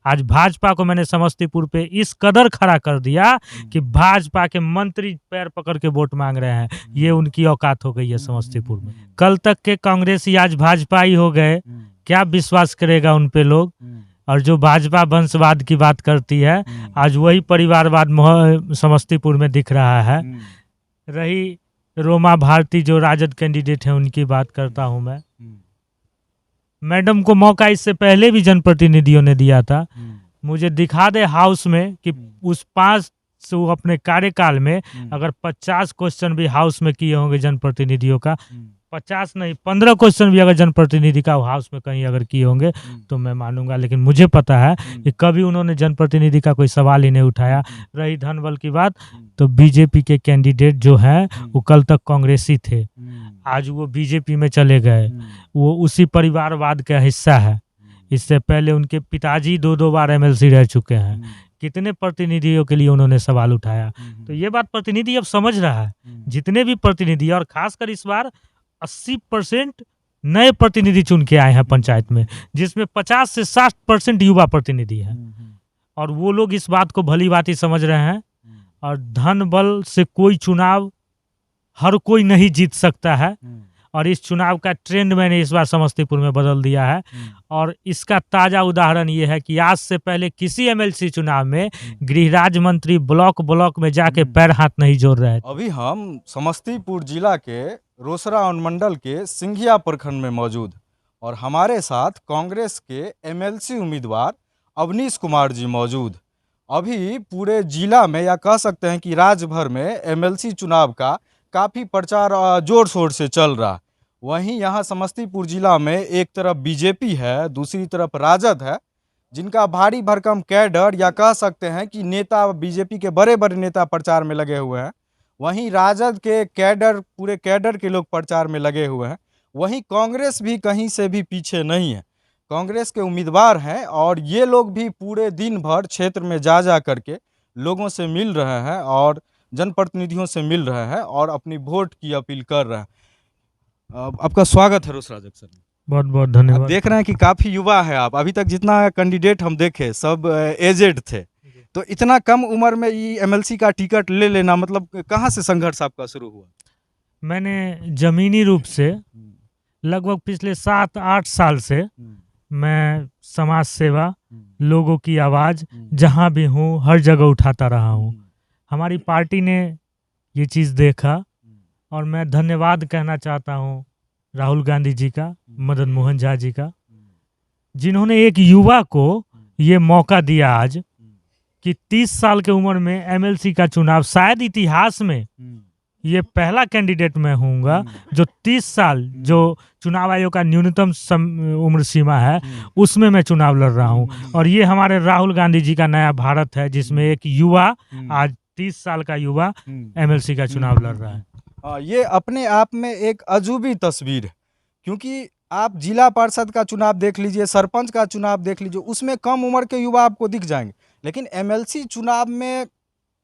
आज भाजपा को मैंने समस्तीपुर पे इस कदर खड़ा कर दिया कि भाजपा के मंत्री पैर पकड़ के वोट मांग रहे हैं। ये उनकी औकात हो गई है समस्तीपुर में। कल तक के कांग्रेसी आज भाजपा ही हो गए। क्या विश्वास करेगा उन पे लोग? और जो भाजपा वंशवाद की बात करती है, आज वही परिवारवाद समस्तीपुर में दिख रहा है। रही रोमा भारती जो राजद कैंडिडेट है, उनकी बात करता हूं मैं। मैडम को मौका इससे पहले भी जनप्रतिनिधियों ने दिया था। मुझे दिखा दे हाउस में कि उस 5 से वो अपने कार्यकाल में अगर 50 क्वेश्चन भी हाउस में किए होंगे जनप्रतिनिधियों का, 50 नहीं 15 क्वेश्चन भी अगर जनप्रतिनिधि का हाउस में कहीं अगर किए होंगे तो मैं मानूंगा। लेकिन मुझे पता है कि कभी उन्होंने जनप्रतिनिधि का कोई सवाल ही नहीं उठाया। रही धन बल की बात, तो बीजेपी के कैंडिडेट जो हैं वो कल तक कांग्रेसी थे, आज वो बीजेपी में चले गए। वो उसी परिवारवाद का हिस्सा है। इससे पहले उनके पिताजी 2 बार एमएलसी रह चुके हैं। कितने प्रतिनिधियों के लिए उन्होंने सवाल उठाया। तो ये बात प्रतिनिधि अब समझ रहा है। जितने भी प्रतिनिधि, और खासकर इस बार 80% नए प्रतिनिधि चुन के आए हैं पंचायत में, जिसमें 50 से 60% युवा प्रतिनिधि हैं। और वो लोग इस बात को भली भांति समझ रहे हैं। और धन बल से कोई चुनाव हर कोई नहीं जीत सकता है। और इस चुनाव का ट्रेंड मैंने इस बार समस्तीपुर में बदल दिया है। और इसका ताज़ा उदाहरण ये है कि आज से पहले किसी एमएलसी चुनाव में गृह राज्य मंत्री ब्लॉक में जाके पैर हाथ नहीं जोड़ रहे थे। अभी हम समस्तीपुर जिला के रोसड़ा अनुमंडल के सिंघिया प्रखंड में मौजूद, और हमारे साथ कांग्रेस के एमएलसी उम्मीदवार अवनीश कुमार जी मौजूद। अभी पूरे जिला में, या कह सकते हैं कि राज्य भर में एमएलसी चुनाव का काफ़ी प्रचार जोर शोर से चल रहा। वहीं यहाँ समस्तीपुर जिला में एक तरफ बीजेपी है, दूसरी तरफ राजद है, जिनका भारी भरकम कैडर, या कह सकते हैं कि नेता, बीजेपी के बड़े बड़े नेता प्रचार में लगे हुए हैं। वहीं राजद के कैडर, पूरे कैडर के लोग प्रचार में लगे हुए हैं। वहीं कांग्रेस भी कहीं से भी पीछे नहीं है। कांग्रेस के उम्मीदवार हैं और ये लोग भी पूरे दिन भर क्षेत्र में जा करके लोगों से मिल रहे हैं और जनप्रतिनिधियों से मिल रहे हैं और अपनी वोट की अपील कर रहे हैं। आपका स्वागत है रोसड़ा जंक्शन में। बहुत बहुत धन्यवाद। आप देख रहे हैं कि काफ़ी युवा है आप। अभी तक जितना कैंडिडेट हम देखे सब एजेड थे, तो इतना कम उम्र में ये एमएलसी का टिकट ले लेना, मतलब कहाँ से संघर्ष आपका शुरू हुआ? मैंने जमीनी रूप से लगभग पिछले 7-8 साल से मैं समाज सेवा, लोगों की आवाज़ जहाँ भी हूँ हर जगह उठाता रहा हूँ। हमारी पार्टी ने ये चीज़ देखा और मैं धन्यवाद कहना चाहता हूँ राहुल गांधी जी का, मदन मोहन झा जी का, जिन्होंने एक युवा को ये मौका दिया आज कि 30 साल के उम्र में एमएलसी का चुनाव, शायद इतिहास में ये पहला कैंडिडेट मैं हूँगा जो 30 साल, जो चुनाव आयोग का न्यूनतम उम्र सीमा है, उसमें मैं चुनाव लड़ रहा हूँ। और ये हमारे राहुल गांधी जी का नया भारत है, जिसमें एक युवा, आज 30 साल का युवा एमएलसी का चुनाव लड़ रहा है। ये अपने आप में एक अजूबी तस्वीर है, क्योंकि आप जिला पार्षद का चुनाव देख लीजिए, सरपंच का चुनाव देख लीजिए, उसमें कम उम्र के युवा आपको दिख जाएंगे। लेकिन एमएलसी चुनाव में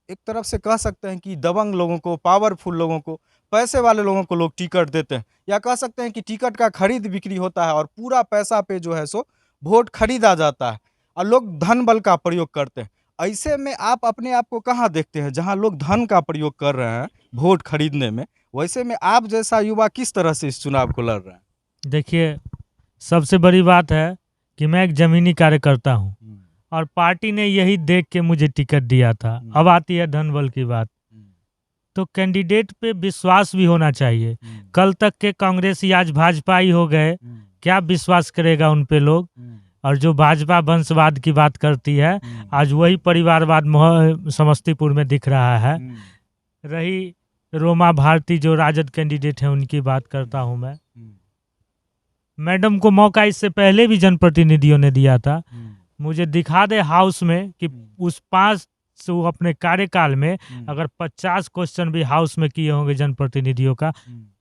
एक तरफ से कह सकते हैं कि दबंग लोगों को, पावरफुल लोगों को, पैसे वाले लोगों को लोग टिकट देते हैं, या कह सकते हैं कि टिकट का खरीद बिक्री होता है और पूरा पैसा पे जो है सो वोट खरीदा जाता है और लोग धन बल का प्रयोग करते हैं। ऐसे में आप अपने आप को कहाँ देखते हैं? जहाँ लोग धन का प्रयोग कर रहे हैं वोट खरीदने में, वैसे में आप जैसा युवा किस तरह से इस चुनाव को लड़ रहे हैं? देखिए, सबसे बड़ी बात है कि मैं एक जमीनी कार्यकर्ता हूँ और पार्टी ने यही देख के मुझे टिकट दिया था। अब आती है धन बल की बात, तो कैंडिडेट पे विश्वास भी होना चाहिए। कल तक के कांग्रेसी आज भाजपा ही हो गए। क्या विश्वास करेगा उन पे लोग? और जो भाजपा वंशवाद की बात करती है, आज वही परिवारवाद समस्तीपुर में दिख रहा है। रही रोमा भारती जो राजद कैंडिडेट है, उनकी बात करता हूँ मैं। मैडम को मौका इससे पहले भी जनप्रतिनिधियों ने दिया था। मुझे दिखा दे हाउस में कि उस 5 से वो अपने कार्यकाल में अगर 50 क्वेश्चन भी हाउस में किए होंगे जनप्रतिनिधियों का,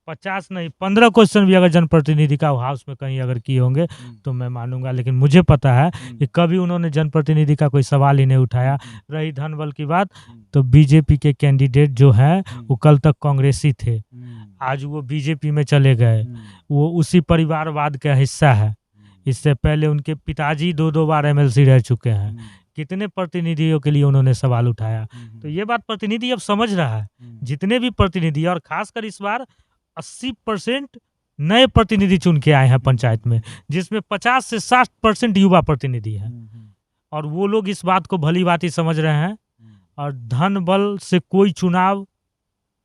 50 नहीं 15 क्वेश्चन भी अगर जनप्रतिनिधि का हाउस में कहीं अगर किए होंगे तो मैं मानूंगा। लेकिन मुझे पता है कि कभी उन्होंने जनप्रतिनिधि का कोई सवाल ही नहीं उठाया। रही धन बल की बात, तो बीजेपी के कैंडिडेट जो हैं वो कल तक कांग्रेसी थे, आज वो बीजेपी में चले गए। वो उसी परिवारवाद का हिस्सा है। इससे पहले उनके पिताजी 2-2 बार एमएलसी रह चुके हैं। कितने प्रतिनिधियों के लिए उन्होंने सवाल उठाया। तो ये बात प्रतिनिधि अब समझ रहा है। जितने भी प्रतिनिधि, और खासकर इस बार 80% नए प्रतिनिधि चुन के आए हैं पंचायत में, जिसमें 50 से 60% युवा प्रतिनिधि हैं। और वो लोग इस बात को भली भांति समझ रहे हैं। और धन बल से कोई चुनाव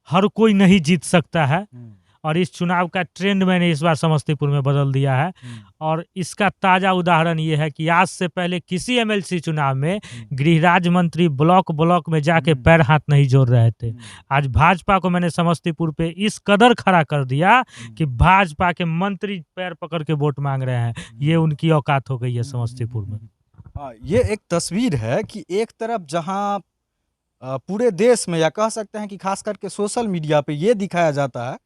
हर कोई नहीं जीत सकता है। और इस चुनाव का ट्रेंड मैंने इस बार समस्तीपुर में बदल दिया है। और इसका ताज़ा उदाहरण ये है कि आज से पहले किसी एमएलसी चुनाव में गृह राज्य मंत्री ब्लॉक में जाके पैर हाथ नहीं जोड़ रहे थे। आज भाजपा को मैंने समस्तीपुर पे इस कदर खड़ा कर दिया कि भाजपा के मंत्री पैर पकड़ के वोट मांग रहे हैं। ये उनकी औकात हो गई है समस्तीपुर में। हाँ, ये एक तस्वीर है कि एक तरफ जहाँ पूरे देश में, या कह सकते हैं कि खास करके सोशल मीडिया पे ये दिखाया जाता है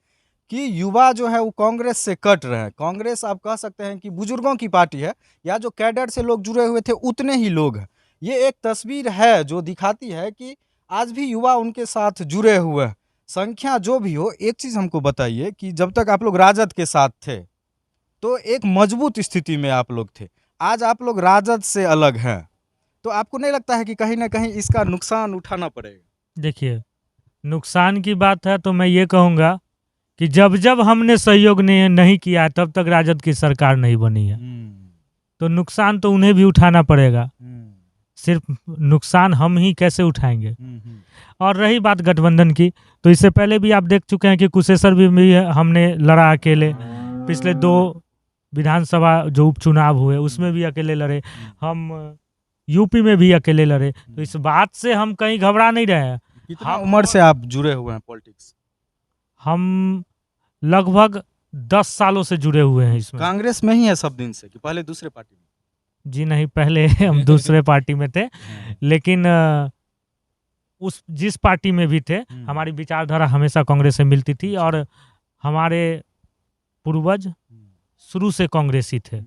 कि युवा जो है वो कांग्रेस से कट रहे हैं। कांग्रेस आप कह सकते हैं कि बुजुर्गों की पार्टी है, या जो कैडर से लोग जुड़े हुए थे उतने ही लोग हैं। ये एक तस्वीर है जो दिखाती है कि आज भी युवा उनके साथ जुड़े हुए हैं। संख्या जो भी हो, एक चीज़ हमको बताइए कि जब तक आप लोग राजद के साथ थे तो एक मजबूत स्थिति में आप लोग थे, आज आप लोग राजद से अलग हैं, तो आपको नहीं लगता है कि कहीं ना कहीं इसका नुकसान उठाना पड़ेगा? देखिए, नुकसान की बात है तो मैं ये कहूँगा कि जब जब हमने सहयोग नहीं किया तब तक राजद की सरकार नहीं बनी है। तो नुकसान तो उन्हें भी उठाना पड़ेगा। सिर्फ नुकसान हम ही कैसे उठाएंगे। और रही बात गठबंधन की, तो इससे पहले भी आप देख चुके हैं कि कुशेश्वर भी हमने लड़ा अकेले। पिछले 2 विधानसभा जो उपचुनाव हुए उसमें भी अकेले लड़े, हम यूपी में भी अकेले लड़े। तो इस बात से हम कहीं घबरा नहीं रहे हैं। कितना उम्र से आप जुड़े हुए हैं पॉलिटिक्स? हम लगभग 10 सालों से जुड़े हुए हैं इसमें। कांग्रेस में ही है सब दिन से कि पहले दूसरे पार्टी में? जी नहीं, पहले हम दूसरे पार्टी में थे, लेकिन उस जिस पार्टी में भी थे हमारी विचारधारा हमेशा कांग्रेस से मिलती थी। और हमारे पूर्वज शुरू से कांग्रेसी थे।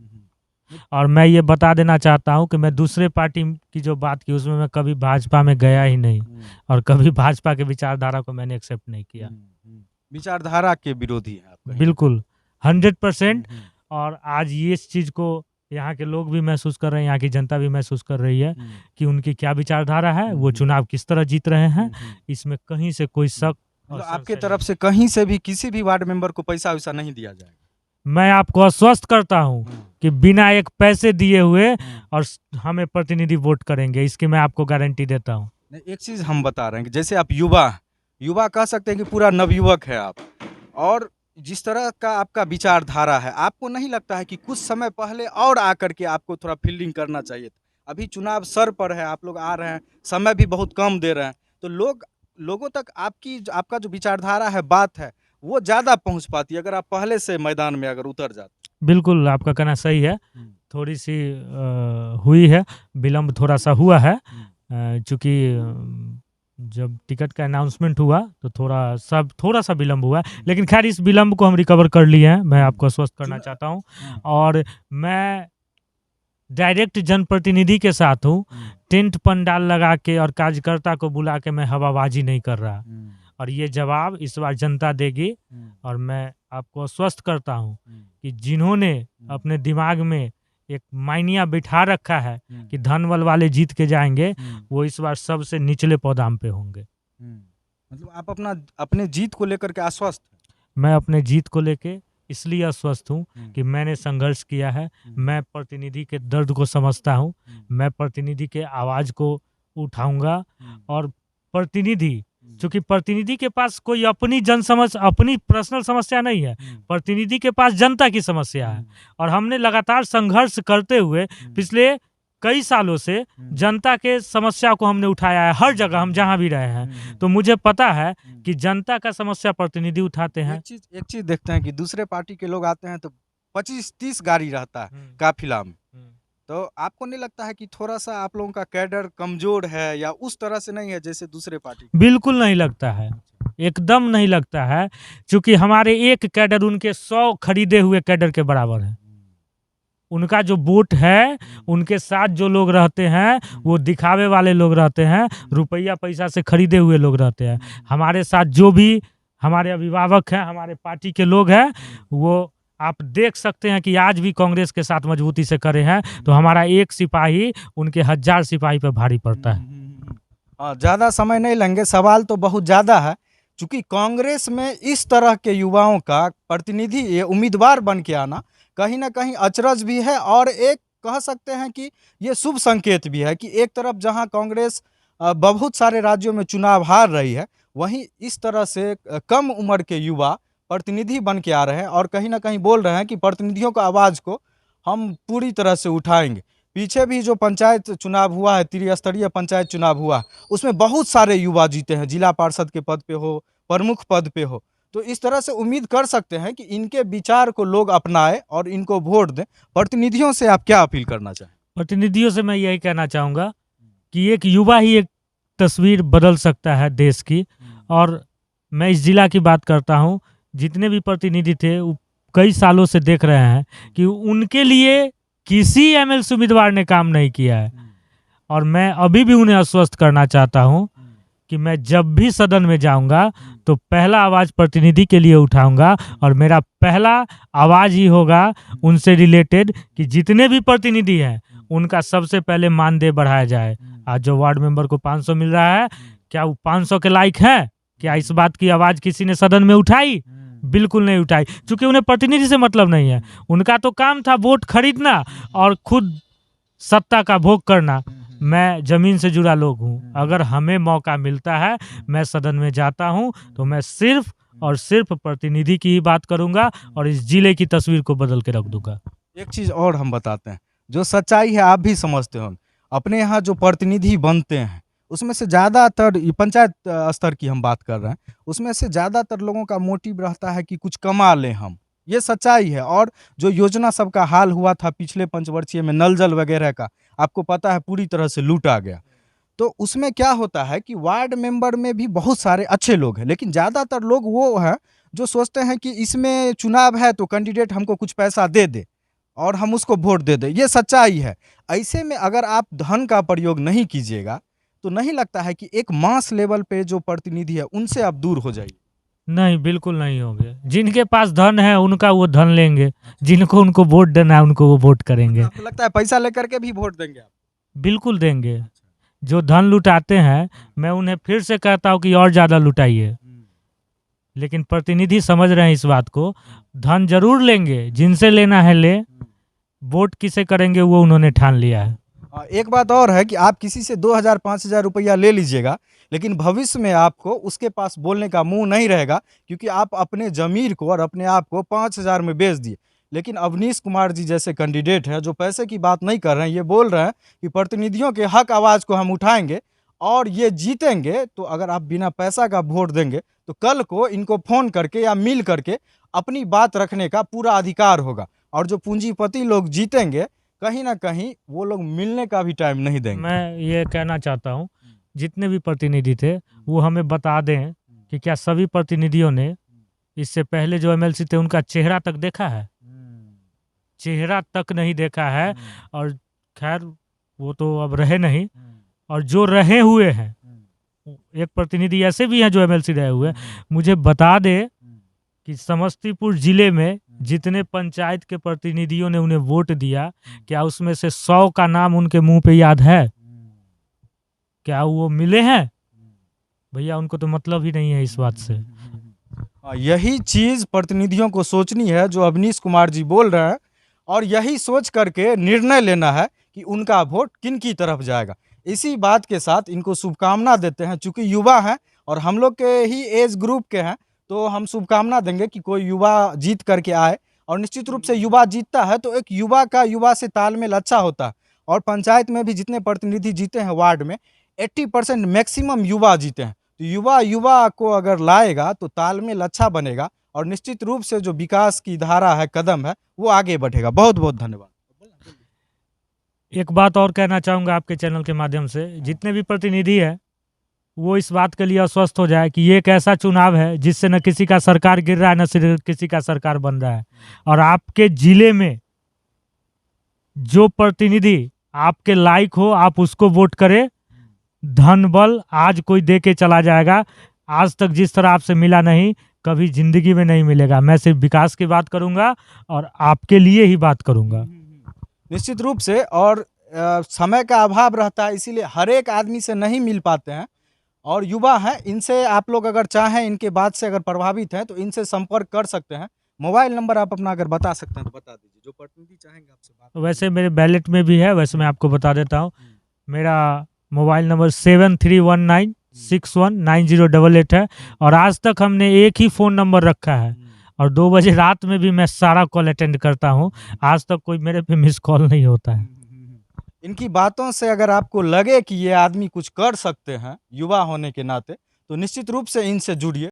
और मैं ये बता देना चाहता हूँ कि मैं दूसरे पार्टी की जो बात की उसमें मैं कभी भाजपा में गया ही नहीं, और कभी भाजपा के विचारधारा को मैंने एक्सेप्ट नहीं किया। विचारधारा के विरोधी हैं आप? बिल्कुल 100%। और आज ये इस चीज़ को यहाँ के लोग भी महसूस कर रहे हैं, यहाँ की जनता भी महसूस कर रही है कि उनकी क्या विचारधारा है, वो चुनाव किस तरह जीत रहे हैं। इसमें कहीं से कोई शक आपके तरफ से कहीं से भी किसी भी वार्ड मेंबर को पैसा वैसा नहीं दिया जाएगा? मैं आपको आश्वस्त करता हूं कि बिना एक पैसे दिए हुए और हमें प्रतिनिधि वोट करेंगे, इसकी मैं आपको गारंटी देता हूं। एक चीज़ हम बता रहे हैं कि जैसे आप युवा कह सकते हैं कि पूरा नवयुवक है आप, और जिस तरह का आपका विचारधारा है, आपको नहीं लगता है कि कुछ समय पहले और आकर के आपको थोड़ा फील्डिंग करना चाहिए था? अभी चुनाव सर पर है, आप लोग आ रहे हैं, समय भी बहुत कम दे रहे हैं, तो लोगों तक आपका जो विचारधारा है, बात है, वो ज़्यादा पहुंच पाती है अगर आप पहले से मैदान में अगर उतर जाते। बिल्कुल, आपका कहना सही है। थोड़ी सी हुई है, विलम्ब थोड़ा सा हुआ है, चूँकि जब टिकट का अनाउंसमेंट हुआ तो थोड़ा सा विलम्ब हुआ, लेकिन खैर इस विलम्ब को हम रिकवर कर लिए हैं, मैं आपको आश्वस्त करना चाहता हूँ। और मैं डायरेक्ट जनप्रतिनिधि के साथ हूँ, टेंट पंडाल लगा के और कार्यकर्ता को बुला के मैं हवाबाजी नहीं कर रहा। और ये जवाब इस बार जनता देगी। और मैं आपको आश्वस्त करता हूँ कि जिन्होंने अपने दिमाग में एक मायनिया बिठा रखा है कि धनबल वाले जीत के जाएंगे, वो इस बार सबसे निचले पौधाम पे होंगे। मतलब आप अपने जीत को लेकर के आश्वस्त? मैं अपने जीत को लेके इसलिए आश्वस्त हूँ कि मैंने संघर्ष किया है, मैं प्रतिनिधि के दर्द को समझता हूँ, मैं प्रतिनिधि के आवाज़ को उठाऊंगा। और प्रतिनिधि, चूंकि प्रतिनिधि के पास कोई अपनी अपनी पर्सनल समस्या नहीं है, प्रतिनिधि के पास जनता की समस्या है। और हमने लगातार संघर्ष करते हुए पिछले कई सालों से जनता के समस्या को हमने उठाया है, हर जगह हम जहां भी रहे हैं। तो मुझे पता है कि जनता का समस्या प्रतिनिधि उठाते हैं। एक चीज देखते हैं कि दूसरे पार्टी के लोग आते हैं तो 25-30 गाड़ी रहता है काफिला में, तो आपको नहीं लगता है कि थोड़ा सा आप लोगों का कैडर कमजोर है, या उस तरह से नहीं है जैसे दूसरे पार्टी? बिल्कुल नहीं लगता है, एकदम नहीं लगता है, क्योंकि हमारे एक कैडर उनके 100 खरीदे हुए कैडर के बराबर है। उनका जो वोट है, उनके साथ जो लोग रहते हैं वो दिखावे वाले लोग रहते हैं, रुपया पैसा से खरीदे हुए लोग रहते हैं। हमारे साथ जो भी हमारे अभिभावक हैं, हमारे पार्टी के लोग हैं, वो आप देख सकते हैं कि आज भी कांग्रेस के साथ मजबूती से खड़े हैं, तो हमारा एक सिपाही उनके 1000 सिपाही पे भारी पड़ता है। ज़्यादा समय नहीं लेंगे, सवाल तो बहुत ज़्यादा है। चूंकि कांग्रेस में इस तरह के युवाओं का प्रतिनिधि ये उम्मीदवार बन के आना कहीं ना कहीं अचरज भी है, और एक कह सकते हैं कि ये शुभ संकेत भी है कि एक तरफ जहां कांग्रेस बहुत सारे राज्यों में चुनाव हार रही है, वहीं इस तरह से कम उम्र के युवा प्रतिनिधि बन के आ रहे हैं और कहीं ना कहीं बोल रहे हैं कि प्रतिनिधियों का आवाज़ को हम पूरी तरह से उठाएंगे। पीछे भी जो पंचायत चुनाव हुआ है, त्रिस्तरीय पंचायत चुनाव हुआ, उसमें बहुत सारे युवा जीते हैं, जिला पार्षद के पद पे हो, प्रमुख पद पे हो। तो इस तरह से उम्मीद कर सकते हैं कि इनके विचार को लोग अपनाएं और इनको वोट दें। प्रतिनिधियों से आप क्या अपील करना चाहें? प्रतिनिधियों से मैं यही कहना चाहूँगा कि एक युवा ही एक तस्वीर बदल सकता है देश की। और मैं इस जिला की बात करता हूँ, जितने भी प्रतिनिधि थे वो कई सालों से देख रहे हैं कि उनके लिए किसी एमएलसी उम्मीदवार ने काम नहीं किया है। और मैं अभी भी उन्हें आश्वस्त करना चाहता हूँ कि मैं जब भी सदन में जाऊंगा तो पहला आवाज़ प्रतिनिधि के लिए उठाऊंगा, और मेरा पहला आवाज़ ही होगा उनसे रिलेटेड कि जितने भी प्रतिनिधि हैं उनका सबसे पहले मानदेय बढ़ाया जाए। आज जो वार्ड मेंबर को 500 मिल रहा है, क्या वो 500 के लायक है? क्या इस बात की आवाज़ किसी ने सदन में उठाई? बिल्कुल नहीं उठाई, क्योंकि उन्हें प्रतिनिधि से मतलब नहीं है। उनका तो काम था वोट खरीदना और खुद सत्ता का भोग करना। मैं जमीन से जुड़ा लोग हूँ, अगर हमें मौका मिलता है मैं सदन में जाता हूँ तो मैं सिर्फ और सिर्फ प्रतिनिधि की ही बात करूंगा और इस जिले की तस्वीर को बदल के रख दूंगा। एक चीज़ और हम बताते हैं, जो सच्चाई है आप भी समझते हो। अपने यहाँ जो प्रतिनिधि बनते हैं उसमें से ज़्यादातर, ये पंचायत स्तर की हम बात कर रहे हैं, उसमें से ज़्यादातर लोगों का मोटिव रहता है कि कुछ कमा लें हम। ये सच्चाई है। और जो योजना सबका हाल हुआ था पिछले पंचवर्षीय में, नल जल वगैरह का, आपको पता है पूरी तरह से लूटा गया। तो उसमें क्या होता है कि वार्ड मेंबर में भी बहुत सारे अच्छे लोग हैं, लेकिन ज़्यादातर लोग वो हैं जो सोचते हैं कि इसमें चुनाव है तो कैंडिडेट हमको कुछ पैसा दे दे और हम उसको वोट दे दें। ये सच्चाई है। ऐसे में अगर आप धन का प्रयोग नहीं कीजिएगा तो नहीं लगता है कि एक मास लेवल पे जो प्रतिनिधि है उनसे आप दूर हो जाइए? नहीं, बिल्कुल नहीं होंगे। जिनके पास धन है उनका वो धन लेंगे, जिनको उनको वोट देना है उनको वो वोट करेंगे। आपको लगता है पैसा लेकर के भी वोट देंगे आप? बिल्कुल देंगे। जो धन लुटाते हैं मैं उन्हें फिर से कहता हूँ कि और ज़्यादा लुटाइए, लेकिन प्रतिनिधि समझ रहे हैं इस बात को। धन जरूर लेंगे, जिनसे लेना है ले, वोट किसे करेंगे वो उन्होंने ठान लिया है। एक बात और है कि आप किसी से 2000 5000 रुपया ले लीजिएगा, लेकिन भविष्य में आपको उसके पास बोलने का मुंह नहीं रहेगा, क्योंकि आप अपने जमीर को और अपने आप को 5000 में बेच दिए। लेकिन अवनीश कुमार जी जैसे कैंडिडेट हैं जो पैसे की बात नहीं कर रहे हैं, ये बोल रहे हैं कि प्रतिनिधियों के हक आवाज़ को हम उठाएंगे और ये जीतेंगे। तो अगर आप बिना पैसा का वोट देंगे तो कल को इनको फ़ोन करके या मिल करके अपनी बात रखने का पूरा अधिकार होगा। और जो पूंजीपति लोग जीतेंगे, कहीं ना कहीं वो लोग मिलने का भी टाइम नहीं देंगे। मैं ये कहना चाहता हूँ, जितने भी प्रतिनिधि थे वो हमें बता दें कि क्या सभी प्रतिनिधियों ने इससे पहले जो एमएलसी थे उनका चेहरा तक देखा है? चेहरा तक नहीं देखा है। और खैर वो तो अब रहे नहीं, और जो रहे हुए हैं, एक प्रतिनिधि ऐसे भी हैं जो एमएलसी रहे हुए हैं, मुझे बता दे कि समस्तीपुर जिले में जितने पंचायत के प्रतिनिधियों ने उन्हें वोट दिया, क्या उसमें से 100 का नाम उनके मुंह पे याद है? क्या वो मिले हैं? भैया उनको तो मतलब ही नहीं है इस बात से। यही चीज प्रतिनिधियों को सोचनी है जो अवनीश कुमार जी बोल रहे हैं, और यही सोच करके निर्णय लेना है कि उनका वोट किन की तरफ जाएगा। इसी बात के साथ इनको शुभकामना देते हैं। चूंकि युवा हैं और हम लोग के ही एज ग्रुप के हैं, तो हम शुभकामना देंगे कि कोई युवा जीत करके आए। और निश्चित रूप से युवा जीतता है तो एक युवा का युवा से तालमेल अच्छा होता है। और पंचायत में भी जितने प्रतिनिधि जीते हैं वार्ड में, 80% मैक्सिमम युवा जीते हैं। तो युवा युवा को अगर लाएगा तो तालमेल अच्छा बनेगा और निश्चित रूप से जो विकास की धारा है, कदम है, वो आगे बढ़ेगा। बहुत बहुत धन्यवाद। एक बात और कहना चाहूँगा आपके चैनल के माध्यम से, जितने भी प्रतिनिधि हैं वो इस बात के लिए आश्वस्त हो जाए कि ये एक ऐसा चुनाव है जिससे न किसी का सरकार गिर रहा है, न सिर्फ किसी का सरकार बन रहा है। और आपके जिले में जो प्रतिनिधि आपके लायक हो, आप उसको वोट करें। धन बल आज कोई दे के चला जाएगा, आज तक जिस तरह आपसे मिला नहीं, कभी जिंदगी में नहीं मिलेगा। मैं सिर्फ विकास की बात करूंगा और आपके लिए ही बात करूंगा। निश्चित रूप से। और समय का अभाव रहता है, इसीलिए हर एक आदमी से नहीं मिल पाते हैं। और युवा हैं, इनसे आप लोग अगर चाहें, इनके बात से अगर प्रभावित हैं तो इनसे संपर्क कर सकते हैं। मोबाइल नंबर आप अपना अगर बता सकते हैं तो बता दीजिए, जो प्रतिनिधि चाहेंगे आपसे बात तो वैसे मेरे बैलेट में भी है, वैसे मैं आपको बता देता हूँ। मेरा मोबाइल नंबर 7319619088 है। और आज तक हमने एक ही फ़ोन नंबर रखा है, और 2 बजे रात में भी मैं सारा कॉल अटेंड करता हूँ। आज तक कोई मेरे पे मिस कॉल नहीं होता है। इनकी बातों से अगर आपको लगे कि ये आदमी कुछ कर सकते हैं युवा होने के नाते, तो निश्चित रूप से इनसे जुड़िए।